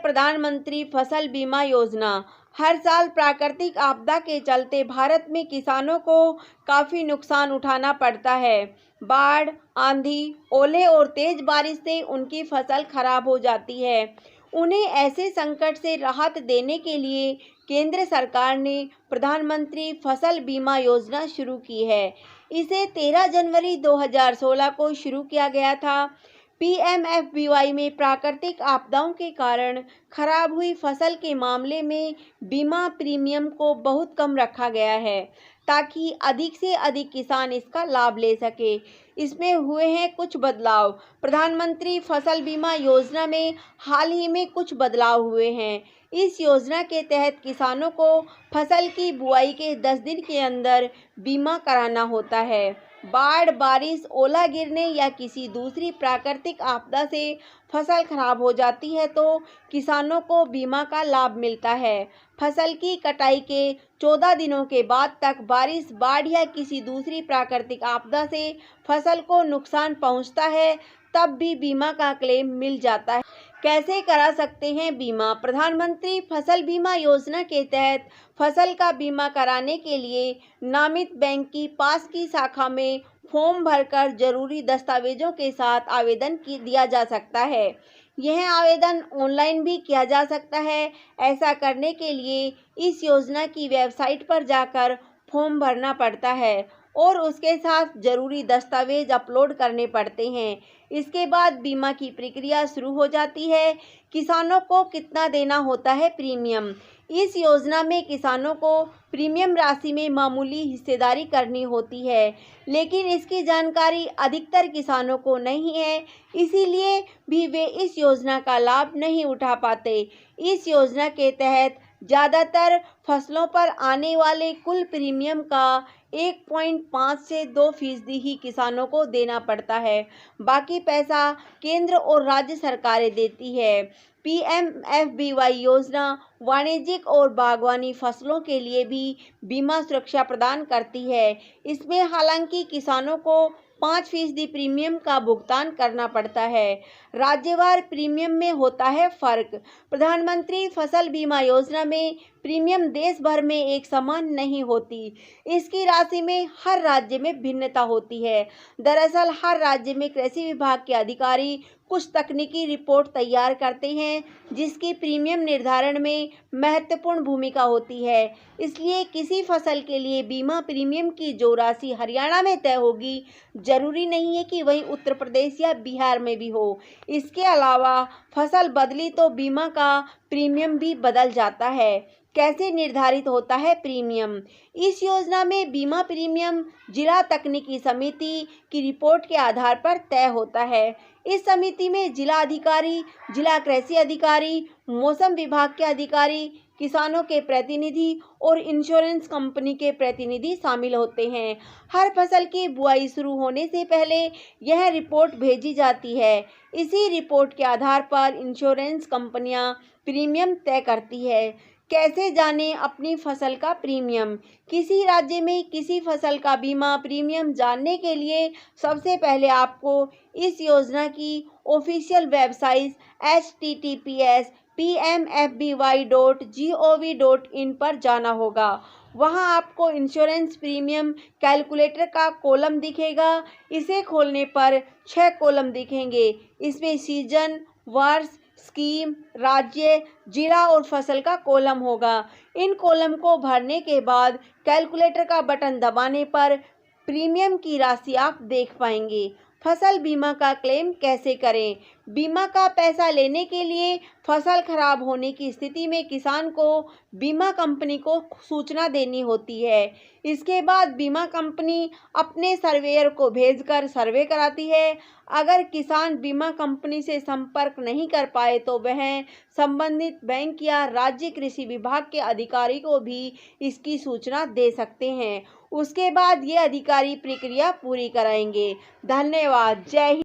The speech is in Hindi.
प्रधानमंत्री फसल बीमा योजना। हर साल प्राकृतिक आपदा के चलते भारत में किसानों को काफ़ी नुकसान उठाना पड़ता है। बाढ़, आंधी, ओले और तेज बारिश से उनकी फसल खराब हो जाती है। उन्हें ऐसे संकट से राहत देने के लिए केंद्र सरकार ने प्रधानमंत्री फसल बीमा योजना शुरू की है। इसे 13 जनवरी 2016 को शुरू किया गया था। पीएमएफबीवाई में प्राकृतिक आपदाओं के कारण खराब हुई फसल के मामले में बीमा प्रीमियम को बहुत कम रखा गया है, ताकि अधिक से अधिक किसान इसका लाभ ले सके। इसमें हुए हैं कुछ बदलाव। प्रधानमंत्री फसल बीमा योजना में हाल ही में कुछ बदलाव हुए हैं। इस योजना के तहत किसानों को फसल की बुआई के 10 दिन के अंदर बीमा कराना होता है। बाढ़, बारिश, ओला गिरने या किसी दूसरी प्राकृतिक आपदा से फसल खराब हो जाती है तो किसानों को बीमा का लाभ मिलता है। फसल की कटाई के 14 दिनों के बाद तक बारिश, बाढ़ या किसी दूसरी प्राकृतिक आपदा से फसल को नुकसान पहुंचता है, तब भी बीमा का क्लेम मिल जाता है। कैसे करा सकते हैं बीमा? प्रधानमंत्री फसल बीमा योजना के तहत फसल का बीमा कराने के लिए नामित बैंक की पास की शाखा में फॉर्म भरकर जरूरी दस्तावेजों के साथ आवेदन दिया जा सकता है। यह आवेदन ऑनलाइन भी किया जा सकता है। ऐसा करने के लिए इस योजना की वेबसाइट पर जाकर फॉर्म भरना पड़ता है और उसके साथ जरूरी दस्तावेज अपलोड करने पड़ते हैं। इसके बाद बीमा की प्रक्रिया शुरू हो जाती है। किसानों को कितना देना होता है प्रीमियम? इस योजना में किसानों को प्रीमियम राशि में मामूली हिस्सेदारी करनी होती है, लेकिन इसकी जानकारी अधिकतर किसानों को नहीं है, इसीलिए भी वे इस योजना का लाभ नहीं उठा पाते। इस योजना के तहत ज़्यादातर फसलों पर आने वाले कुल प्रीमियम का 1.5 से 2% ही किसानों को देना पड़ता है। बाकी पैसा केंद्र और राज्य सरकारें देती है। पीएमएफबीवाई योजना वाणिज्यिक और बागवानी फसलों के लिए भी बीमा सुरक्षा प्रदान करती है। इसमें हालांकि किसानों को 5% प्रीमियम का भुगतान करना पड़ता है। राज्यवार प्रीमियम में होता है फर्क। प्रधानमंत्री फसल बीमा योजना में प्रीमियम देश भर में एक समान नहीं होती। इसकी राशि में हर राज्य में भिन्नता होती है। दरअसल हर राज्य में कृषि विभाग के अधिकारी कुछ तकनीकी रिपोर्ट तैयार करते हैं, जिसकी प्रीमियम निर्धारण में महत्वपूर्ण भूमिका होती है। इसलिए किसी फसल के लिए बीमा प्रीमियम की जो राशि हरियाणा में तय होगी, जरूरी नहीं है कि वही उत्तर प्रदेश या बिहार में भी हो। इसके अलावा फसल बदली तो बीमा का प्रीमियम भी बदल जाता है। कैसे निर्धारित होता है प्रीमियम? इस योजना में बीमा प्रीमियम जिला तकनीकी समिति की रिपोर्ट के आधार पर तय होता है। इस समिति में जिला अधिकारी, जिला कृषि अधिकारी, मौसम विभाग के अधिकारी, किसानों के प्रतिनिधि और इंश्योरेंस कंपनी के प्रतिनिधि शामिल होते हैं। हर फसल की बुआई शुरू होने से पहले यह रिपोर्ट भेजी जाती है। इसी रिपोर्ट के आधार पर इंश्योरेंस कंपनियां प्रीमियम तय करती है। कैसे जानें अपनी फसल का प्रीमियम? किसी राज्य में किसी फसल का बीमा प्रीमियम जानने के लिए सबसे पहले आपको इस योजना की ऑफिशियल वेबसाइट https://pmfby.gov.in पर जाना होगा। वहां आपको इंश्योरेंस प्रीमियम कैलकुलेटर का कॉलम दिखेगा। इसे खोलने पर 6 कॉलम दिखेंगे। इसमें सीजन, वर्ष, स्कीम, राज्य, जिला और फसल का कॉलम होगा। इन कॉलम को भरने के बाद कैलकुलेटर का बटन दबाने पर प्रीमियम की राशि आप देख पाएंगे। फसल बीमा का क्लेम कैसे करें? बीमा का पैसा लेने के लिए फसल खराब होने की स्थिति में किसान को बीमा कंपनी को सूचना देनी होती है। इसके बाद बीमा कंपनी अपने सर्वेयर को भेजकर सर्वे कराती है। अगर किसान बीमा कंपनी से संपर्क नहीं कर पाए तो वह संबंधित बैंक या राज्य कृषि विभाग के अधिकारी को भी इसकी सूचना दे सकते हैं। उसके बाद ये अधिकारी प्रक्रिया पूरी कराएंगे। धन्यवाद। जय हिंद।